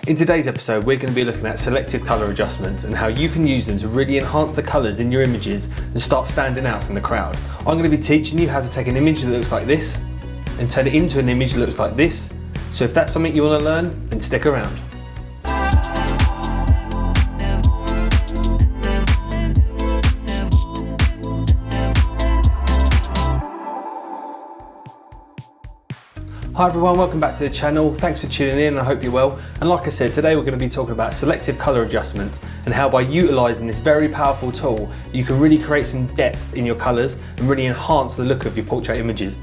In today's episode, we're going to be looking at selective colour adjustments and how you can use them to really enhance the colours in your images and start standing out from the crowd. I'm going to be teaching you how to take an image that looks like this and turn it into an image that looks like this. So if that's something you want to learn, then stick around. Hi everyone, welcome back to the channel. Thanks for tuning in, I hope you're well. And like I said, today we're going to be talking about selective colour adjustments and how by utilising this very powerful tool, you can really create some depth in your colours and really enhance the look of your portrait images.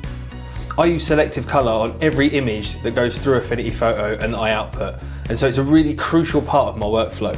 I use selective colour on every image that goes through Affinity Photo and that I output, and so it's a really crucial part of my workflow.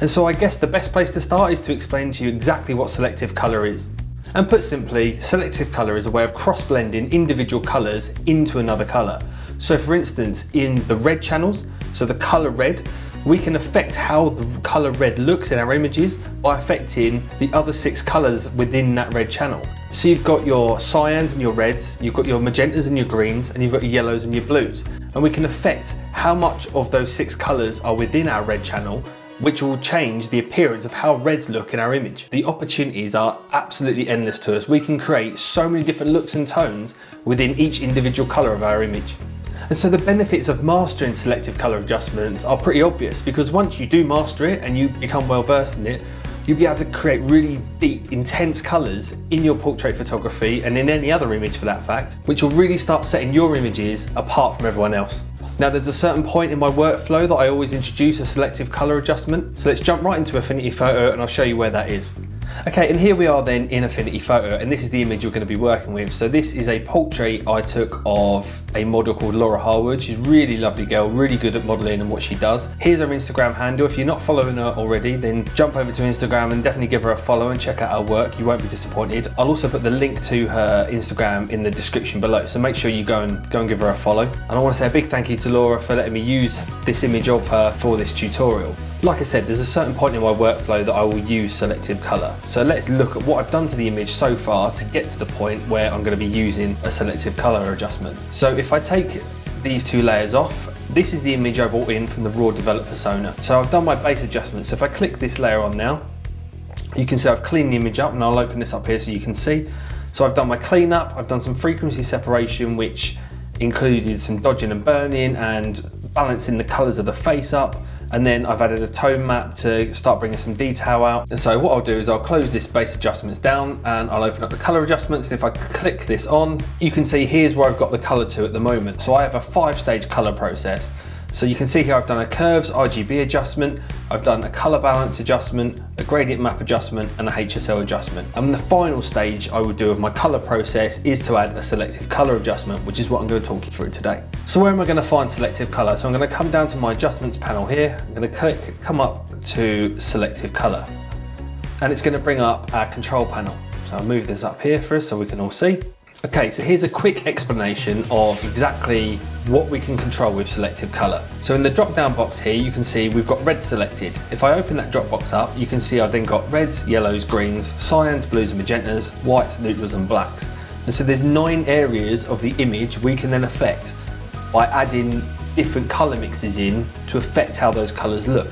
And so I guess the best place to start is to explain to you exactly what selective colour is. And put simply, selective colour is a way of cross-blending individual colours into another colour. So for instance, in the red channels, so the colour red, we can affect how the colour red looks in our images by affecting the other 6 colours within that red channel. So you've got your cyans and your reds, you've got your magentas and your greens, and you've got your yellows and your blues. And we can affect how much of those 6 colours are within our red channel, which will change the appearance of how reds look in our image. The opportunities are absolutely endless to us. We can create so many different looks and tones within each individual colour of our image. And so the benefits of mastering selective colour adjustments are pretty obvious, because once you do master it and you become well versed in it, you'll be able to create really deep, intense colours in your portrait photography and in any other image for that fact, which will really start setting your images apart from everyone else. Now there's a certain point in my workflow that I always introduce a selective colour adjustment, so let's jump right into Affinity Photo and I'll show you where that is. Okay, and here we are then in Affinity Photo, and this is the image you're going to be working with. So this is a portrait I took of a model called Laura Harwood. She's a really lovely girl, really good at modelling and what she does. Here's her Instagram handle. If you're not following her already, then jump over to Instagram and definitely give her a follow and check out her work. You won't be disappointed. I'll also put the link to her Instagram in the description below, so make sure you go and give her a follow. And I want to say a big thank you to Laura for letting me use this image of her for this tutorial. Like I said, there's a certain point in my workflow that I will use selective colour. So let's look at what I've done to the image so far to get to the point where I'm going to be using a selective colour adjustment. So if I take these 2 layers off, this is the image I brought in from the raw developed persona. So I've done my base adjustment. So if I click this layer on now, you can see I've cleaned the image up, and I'll open this up here so you can see. So I've done my cleanup, I've done some frequency separation, which included some dodging and burning and balancing the colours of the face up. And then I've added a tone map to start bringing some detail out. And so what I'll do is I'll close this base adjustments down and I'll open up the color adjustments. And if I click this on, you can see here's where I've got the color to at the moment. So I have a 5-stage color process. So you can see here I've done a curves RGB adjustment, I've done a color balance adjustment, a gradient map adjustment, and a HSL adjustment. And the final stage I would do of my color process is to add a selective color adjustment, which is what I'm going to talk you through today. So where am I going to find selective color? So I'm going to come down to my adjustments panel here, I'm going to come up to selective color, and it's going to bring up our control panel. So I'll move this up here for us so we can all see. Okay, so here's a quick explanation of exactly what we can control with selective colour. So in the drop down box here, you can see we've got red selected. If I open that drop box up, you can see I've then got reds, yellows, greens, cyans, blues and magentas, whites, neutrals and blacks. And so there's 9 areas of the image we can then affect by adding different colour mixes in to affect how those colours look.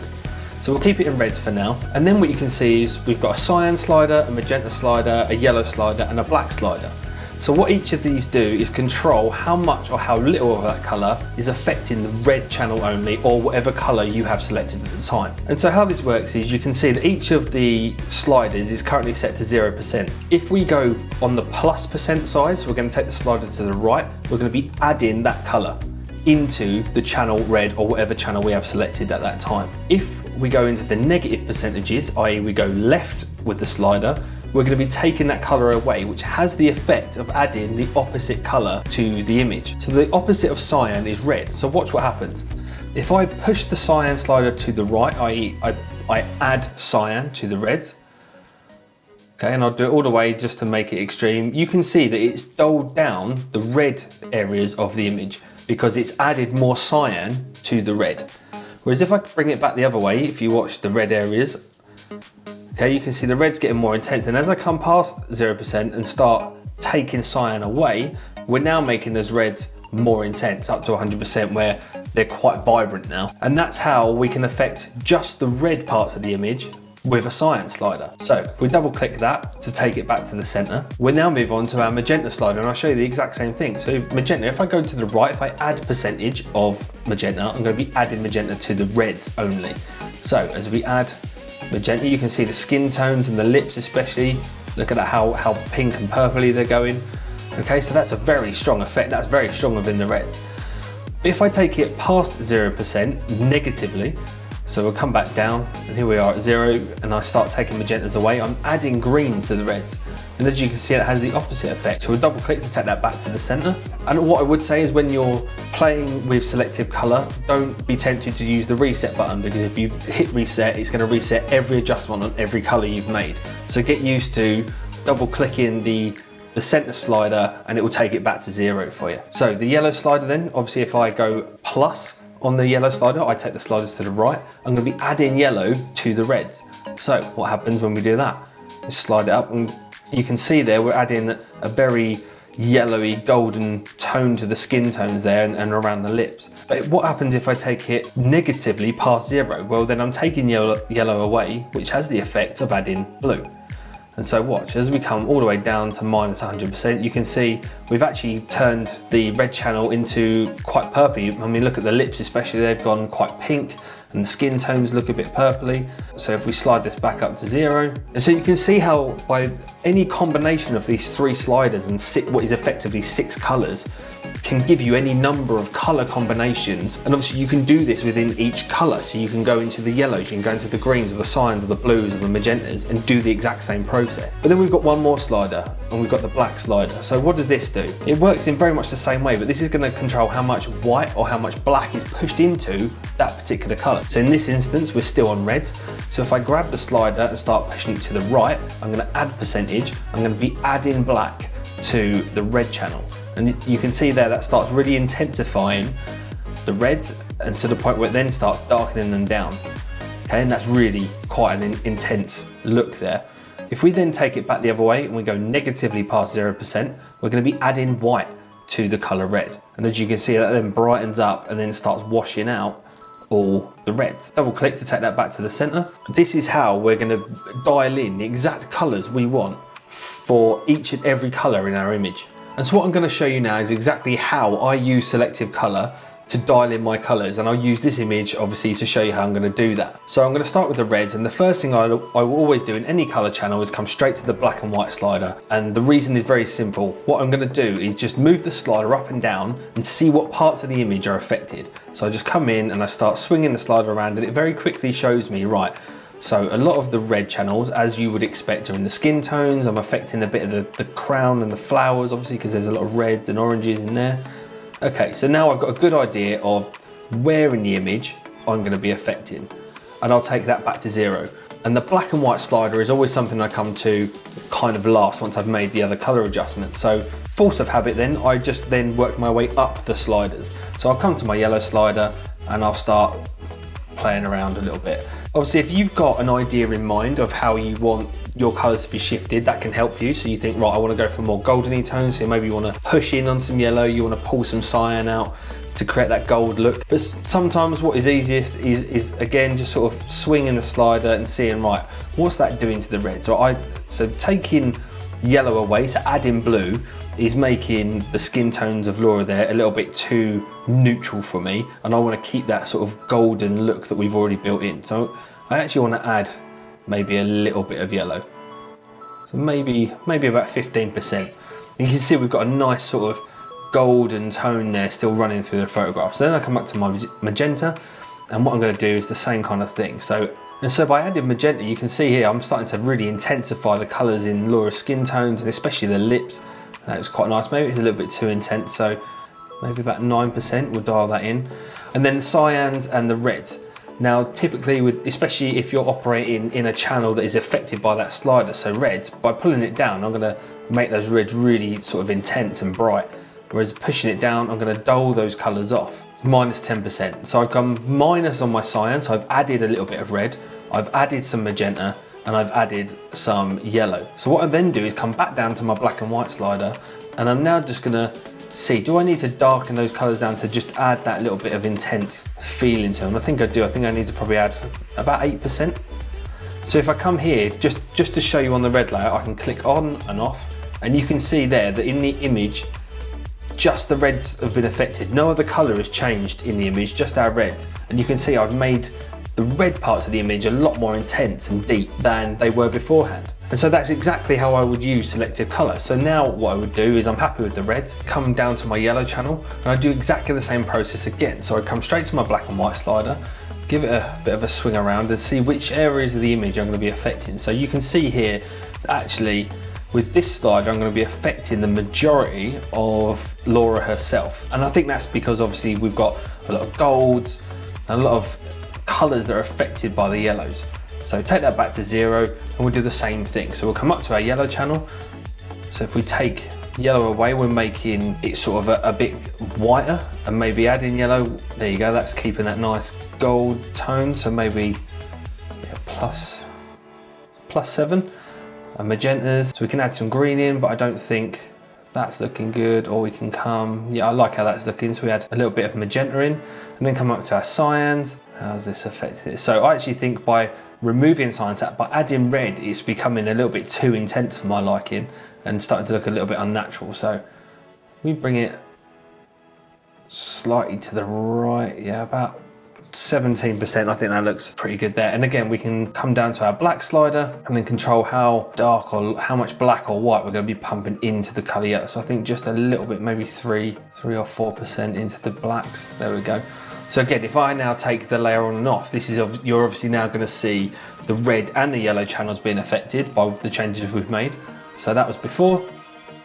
So we'll keep it in reds for now. And then what you can see is we've got a cyan slider, a magenta slider, a yellow slider and a black slider. So what each of these do is control how much or how little of that colour is affecting the red channel only, or whatever colour you have selected at the time. And so how this works is you can see that each of the sliders is currently set to 0%. If we go on the +% side, so we're going to take the slider to the right, we're going to be adding that colour into the channel red or whatever channel we have selected at that time. If we go into the negative percentages, i.e. we go left with the slider, we're going to be taking that colour away, which has the effect of adding the opposite colour to the image. So the opposite of cyan is red. So watch what happens. If I push the cyan slider to the right, i.e. I add cyan to the reds, okay, and I'll do it all the way just to make it extreme, you can see that it's dulled down the red areas of the image because it's added more cyan to the red. Whereas if I bring it back the other way, if you watch the red areas, okay, you can see the red's getting more intense, and as I come past 0% and start taking cyan away, we're now making those reds more intense, up to 100%, where they're quite vibrant now. And that's how we can affect just the red parts of the image with a cyan slider. So if we double click that to take it back to the center, we'll now move on to our magenta slider, and I'll show you the exact same thing. So magenta, if I go to the right, if I add percentage of magenta, I'm going to be adding magenta to the reds only. So as we add magenta, you can see the skin tones and the lips especially. Look at that, how pink and purpley they're going. Okay, so that's a very strong effect. That's very strong within the reds. If I take it past 0% negatively, so we'll come back down, and here we are at 0, and I start taking magentas away, I'm adding green to the reds. And as you can see, it has the opposite effect. So we'll double click to take that back to the center. And what I would say is when you're playing with selective color, don't be tempted to use the reset button, because if you hit reset, it's going to reset every adjustment on every color you've made. So get used to double clicking the center slider, and it will take it back to 0 for you. So the yellow slider then, obviously if I go plus on the yellow slider, I take the sliders to the right, I'm going to be adding yellow to the reds. So what happens when we do that? We slide it up, and you can see there we're adding a very yellowy golden tone to the skin tones there and around the lips. But what happens if I take it negatively past 0? Well, then I'm taking yellow away, which has the effect of adding blue. And so watch, as we come all the way down to minus 100%, you can see we've actually turned the red channel into quite purpley. I mean, look at the lips especially, they've gone quite pink, and the skin tones look a bit purpley. So if we slide this back up to 0, and so you can see how by any combination of these 3 sliders and what is effectively 6 colors can give you any number of color combinations. And obviously you can do this within each color. So you can go into the yellows, you can go into the greens or the cyans or the blues or the magentas and do the exact same process. But then we've got one more slider, and we've got the black slider. So what does this do? It works in very much the same way, but this is going to control how much white or how much black is pushed into that particular color. So in this instance, we're still on red. So if I grab the slider and start pushing it to the right, I'm going to add percentage. I'm going to be adding black to the red channel. And you can see there that starts really intensifying the reds, and to the point where it then starts darkening them down. Okay, and that's really quite an intense look there. If we then take it back the other way and we go negatively past 0%, we're going to be adding white to the color red. And as you can see, that then brightens up and then starts washing out all the reds. Double click to take that back to the center. This is how we're going to dial in the exact colors we want for each and every color in our image. And so what I'm going to show you now is exactly how I use selective color to dial in my colors, and I'll use this image obviously to show you how I'm going to do that. So I'm going to start with the reds, and the first thing I will always do in any color channel is come straight to the black and white slider. And the reason is very simple. What I'm going to do is just move the slider up and down and see what parts of the image are affected. So I just come in and I start swinging the slider around, and it very quickly shows me, right, so a lot of the red channels, as you would expect, are in the skin tones. I'm affecting a bit of the crown and the flowers, obviously, because there's a lot of reds and oranges in there. Okay, so now I've got a good idea of where in the image I'm going to be affecting, and I'll take that back to 0. And the black and white slider is always something I come to kind of last once I've made the other color adjustments. So force of habit then, I just then work my way up the sliders. So I'll come to my yellow slider and I'll start playing around a little bit. Obviously, if you've got an idea in mind of how you want your colors to be shifted, that can help you. So you think, right, I want to go for more goldeny tones. So maybe you want to push in on some yellow, you want to pull some cyan out to create that gold look. But sometimes what is easiest is again, just sort of swinging the slider and seeing, right, what's that doing to the red? So taking yellow away, so adding blue, is making the skin tones of Laura there a little bit too neutral for me, and I want to keep that sort of golden look that we've already built in. So I actually want to add maybe a little bit of yellow, so maybe about 15%. And you can see we've got a nice sort of golden tone there still running through the photograph. So then I come up to my magenta, and what I'm going to do is the same kind of thing. So by adding magenta, you can see here I'm starting to really intensify the colours in Laura's skin tones, and especially the lips. It's quite nice. Maybe it's a little bit too intense, so maybe about 9%, we'll dial that in. And then the cyans and the reds. Now typically, especially if you're operating in a channel that is affected by that slider, so reds, by pulling it down, I'm going to make those reds really sort of intense and bright. Whereas pushing it down, I'm going to dull those colours off. Minus 10%. So I've gone minus on my cyan, so I've added a little bit of red, I've added some magenta, and I've added some yellow. So what I then do is come back down to my black and white slider, and I'm now just gonna see, do I need to darken those colours down to just add that little bit of intense feeling to them? I think I do. I think I need to probably add about 8%. So if I come here, just to show you on the red layer, I can click on and off, and you can see there that in the image, just the reds have been affected. No other colour has changed in the image, just our reds. And you can see I've made the red parts of the image a lot more intense and deep than they were beforehand. And so that's exactly how I would use selective colour. So now what I would do is I'm happy with the red, come down to my yellow channel, and I do exactly the same process again. So I come straight to my black and white slider, give it a bit of a swing around and see which areas of the image I'm going to be affecting. So you can see here, actually, with this slider, I'm going to be affecting the majority of Laura herself. And I think that's because obviously we've got a lot of golds and a lot of colours that are affected by the yellows. So take that back to 0 and we'll do the same thing. So we'll come up to our yellow channel. So if we take yellow away, we're making it sort of a bit whiter, and maybe adding yellow, there you go, that's keeping that nice gold tone. So maybe plus 7. And magentas, so we can add some green in, but I don't think that's looking good. Or we can come, yeah, I like how that's looking, so we add a little bit of magenta in, and then come up to our cyans. How's this affected it? So I actually think by removing cyans, by adding red, it's becoming a little bit too intense for my liking and starting to look a little bit unnatural. So we bring it slightly to the right, yeah, about 17%. I think that looks pretty good there. And again, we can come down to our black slider and then control how dark or how much black or white we're going to be pumping into the colour yellow. So I think just a little bit, maybe 3 or 4% into the blacks. There we go. So again, if I now take the layer on and off, this is, you're obviously now going to see the red and the yellow channels being affected by the changes we've made. So that was before,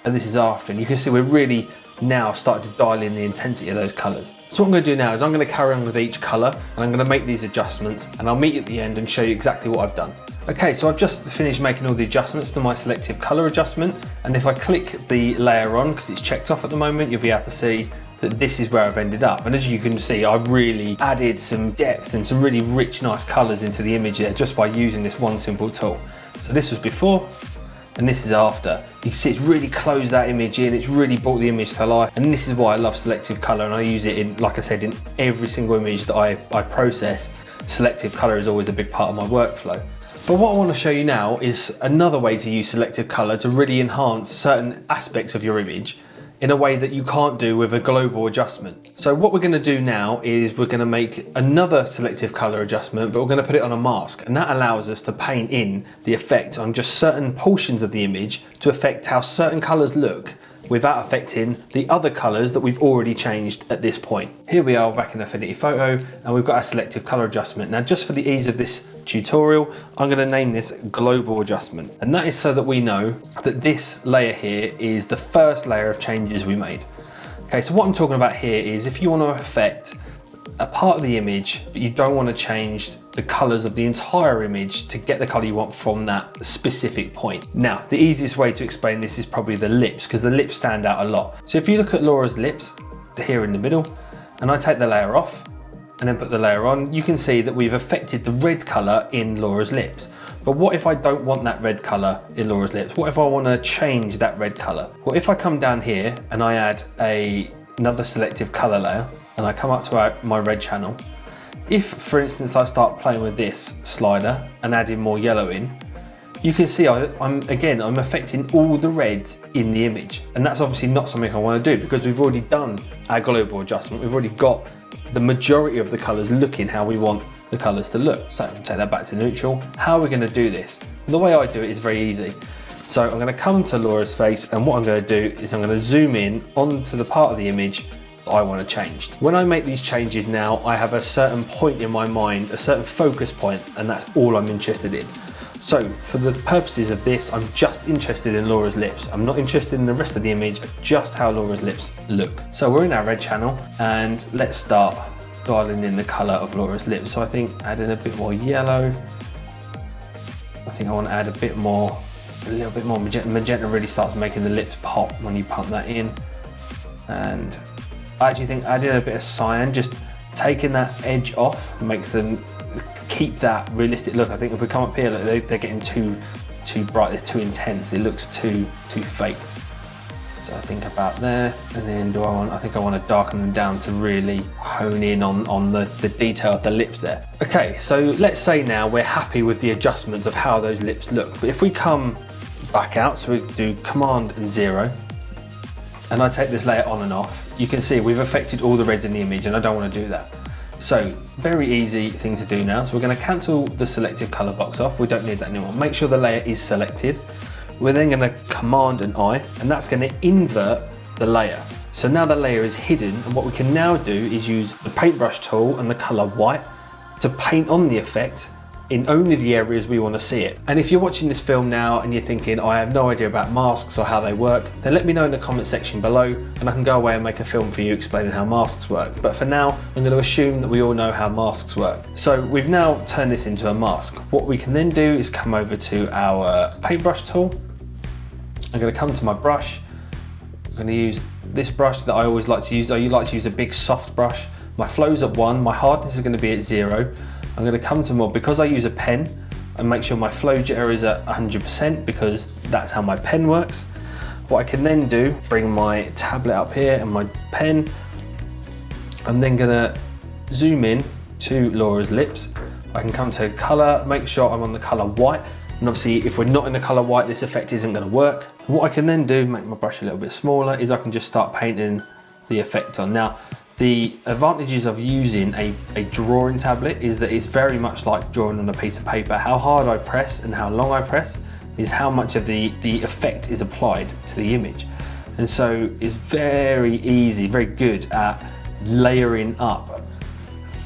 and this is after. And you can see we're really now starting to dial in the intensity of those colours. So what I'm going to do now is I'm going to carry on with each colour, and I'm going to make these adjustments, and I'll meet you at the end and show you exactly what I've done. Okay, so I've just finished making all the adjustments to my selective colour adjustment, and if I click the layer on, because it's checked off at the moment, you'll be able to see that this is where I've ended up. And as you can see, I've really added some depth and some really rich, nice colours into the image there just by using this one simple tool. So this was before, and this is after. You can see it's really closed that image in, it's really brought the image to life. And this is why I love selective colour, and I use it in, like I said, in every single image that I process. Selective colour is always a big part of my workflow. But what I want to show you now is another way to use selective colour to really enhance certain aspects of your image in a way that you can't do with a global adjustment. So what we're going to do now is we're going to make another selective colour adjustment, but we're going to put it on a mask, and that allows us to paint in the effect on just certain portions of the image to affect how certain colours look without affecting the other colours that we've already changed at this point. Here we are back in Affinity Photo, and we've got our selective colour adjustment. Now, just for the ease of this tutorial, I'm going to name this global adjustment, and that is so that we know that this layer here is the first layer of changes we made. Okay, so what I'm talking about here is if you want to affect a part of the image, but you don't want to change the colours of the entire image to get the colour you want from that specific point. Now, the easiest way to explain this is probably the lips, because the lips stand out a lot. So if you look at Laura's lips, here in the middle, and I take the layer off and then put the layer on, you can see that we've affected the red colour in Laura's lips. But what if I don't want that red colour in Laura's lips? What if I want to change that red colour? Well, if I come down here and I add another selective colour layer, and I come up to my red channel, if, for instance, I start playing with this slider and adding more yellow in, you can see I'm affecting all the reds in the image. And that's obviously not something I want to do, because we've already done our global adjustment. We've already got the majority of the colours looking how we want the colours to look. So take that back to neutral. How are we going to do this? The way I do it is very easy. So I'm going to come to Laura's face, and what I'm going to do is I'm going to zoom in onto the part of the image I want to change. When I make these changes now, I have a certain point in my mind, a certain focus point, and that's all I'm interested in. So for the purposes of this, I'm just interested in Laura's lips. I'm not interested in the rest of the image, just how Laura's lips look. So we're in our red channel, and let's start dialing in the colour of Laura's lips. So I think adding a bit more yellow. I think I want to add a little bit more magenta. Magenta really starts making the lips pop when you pump that in. And I actually think adding a bit of cyan, just taking that edge off, makes them keep that realistic look. I think if we come up here, look, they're getting too bright, they're too intense, it looks too faked. So I think about there, and then I think I want to darken them down to really hone in on the detail of the lips there. Okay, so let's say now we're happy with the adjustments of how those lips look. But if we come back out, so we do Command and 0, and I take this layer on and off, you can see we've affected all the reds in the image, and I don't want to do that. So very easy thing to do now. So we're going to cancel the selective color box off. We don't need that anymore. Make sure the layer is selected. We're then going to Command and I, and that's going to invert the layer. So now the layer is hidden, and what we can now do is use the paintbrush tool and the color white to paint on the effect in only the areas we want to see it. And if you're watching this film now and you're thinking, I have no idea about masks or how they work, then let me know in the comment section below, and I can go away and make a film for you explaining how masks work. But for now, I'm going to assume that we all know how masks work. So we've now turned this into a mask. What we can then do is come over to our paintbrush tool. I'm going to come to my brush. I'm going to use this brush that I always like to use. I like to use a big soft brush. My flow's at 1, my hardness is going to be at 0. I'm going to come to more, because I use a pen, and make sure my flow jitter is at 100% because that's how my pen works. What I can then do, bring my tablet up here and my pen. I'm then going to zoom in to Laura's lips. I can come to color, make sure I'm on the color white. And obviously if we're not in the color white, this effect isn't going to work. What I can then do, make my brush a little bit smaller, is I can just start painting the effect on. Now, the advantages of using a drawing tablet is that it's very much like drawing on a piece of paper. How hard I press and how long I press is how much of the effect is applied to the image. And so it's very easy, very good at layering up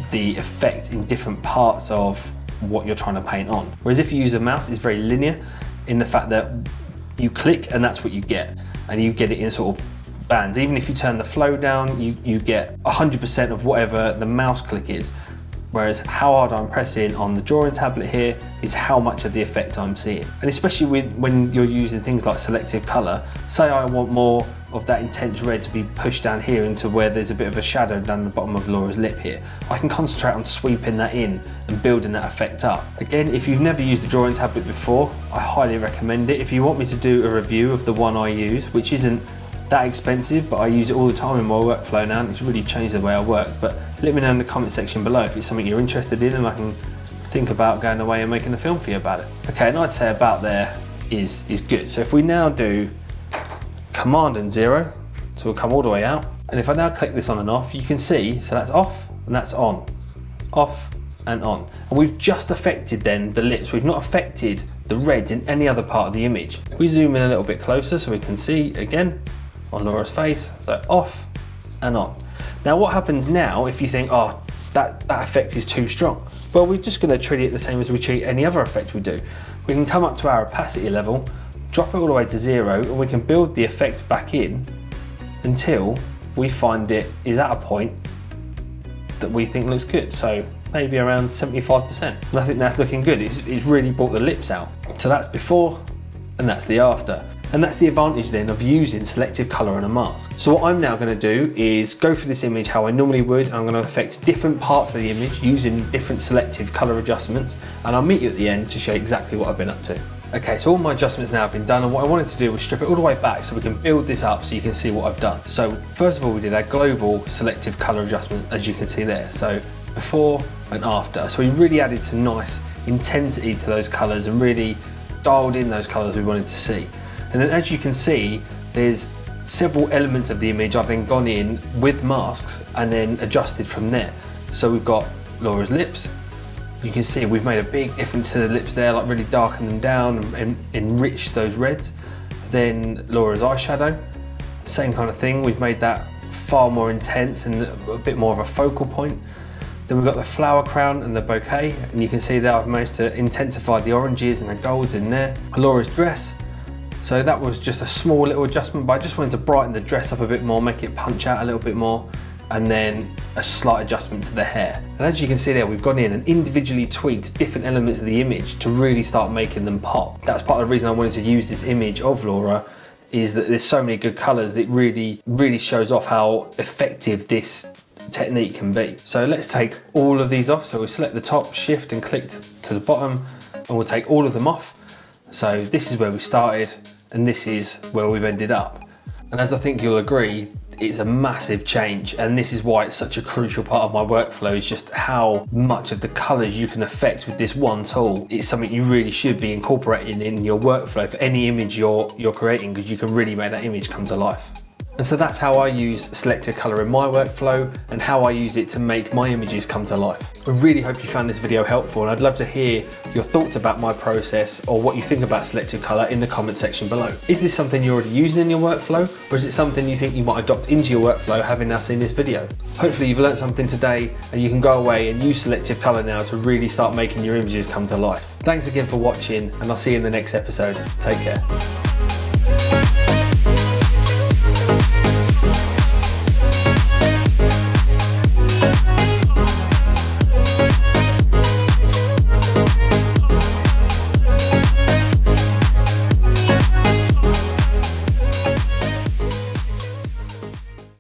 the effect in different parts of what you're trying to paint on. Whereas if you use a mouse, it's very linear in the fact that you click and that's what you get. And you get it in sort of bands. Even if you turn the flow down, you get 100% of whatever the mouse click is. Whereas how hard I'm pressing on the drawing tablet here is how much of the effect I'm seeing. And especially when you're using things like selective color, say I want more of that intense red to be pushed down here into where there's a bit of a shadow down the bottom of Laura's lip here. I can concentrate on sweeping that in and building that effect up. Again, if you've never used the drawing tablet before, I highly recommend it. If you want me to do a review of the one I use, which isn't that expensive, but I use it all the time in my workflow now, and it's really changed the way I work. But let me know in the comment section below if it's something you're interested in, and I can think about going away and making a film for you about it. Okay, and I'd say about there is good. So if we now do Command and 0, so we'll come all the way out, and if I now click this on and off, you can see, so that's off and that's on, off and on. And we've just affected then the lips. We've not affected the reds in any other part of the image. If we zoom in a little bit closer so we can see again on Laura's face, so off and on. Now what happens now if you think, oh, that effect is too strong? Well, we're just going to treat it the same as we treat any other effect we do. We can come up to our opacity level, drop it all the way to 0, and we can build the effect back in until we find it is at a point that we think looks good. So maybe around 75%. And I think that's looking good. It's really brought the lips out. So that's before and that's the after. And that's the advantage then of using selective color on a mask. So what I'm now going to do is go for this image how I normally would. I'm going to affect different parts of the image using different selective color adjustments, and I'll meet you at the end to show you exactly what I've been up to. Okay, so all my adjustments now have been done, and what I wanted to do was strip it all the way back so we can build this up so you can see what I've done. So first of all, we did our global selective color adjustment, as you can see there. So before and after. So we really added some nice intensity to those colors and really dialed in those colors we wanted to see. And then as you can see, there's several elements of the image I've then gone in with masks and then adjusted from there. So we've got Laura's lips. You can see we've made a big difference to the lips there, like really darkened them down and enriched those reds. Then Laura's eyeshadow, same kind of thing. We've made that far more intense and a bit more of a focal point. Then we've got the flower crown and the bouquet, and you can see that I've managed to intensify the oranges and the golds in there. Laura's dress. So that was just a small little adjustment, but I just wanted to brighten the dress up a bit more, make it punch out a little bit more, and then a slight adjustment to the hair. And as you can see there, we've gone in and individually tweaked different elements of the image to really start making them pop. That's part of the reason I wanted to use this image of Laura, is that there's so many good colors. It really shows off how effective this technique can be. So let's take all of these off. So we select the top, shift and click to the bottom, and we'll take all of them off. So this is where we started, and this is where we've ended up. And as I think you'll agree, it's a massive change, and this is why it's such a crucial part of my workflow, is just how much of the colours you can affect with this one tool. It's something you really should be incorporating in your workflow for any image you're creating, because you can really make that image come to life. And so that's how I use selective colour in my workflow and how I use it to make my images come to life. I really hope you found this video helpful, and I'd love to hear your thoughts about my process or what you think about selective colour in the comment section below. Is this something you're already using in your workflow, or is it something you think you might adopt into your workflow having now seen this video? Hopefully you've learned something today and you can go away and use selective colour now to really start making your images come to life. Thanks again for watching, and I'll see you in the next episode. Take care.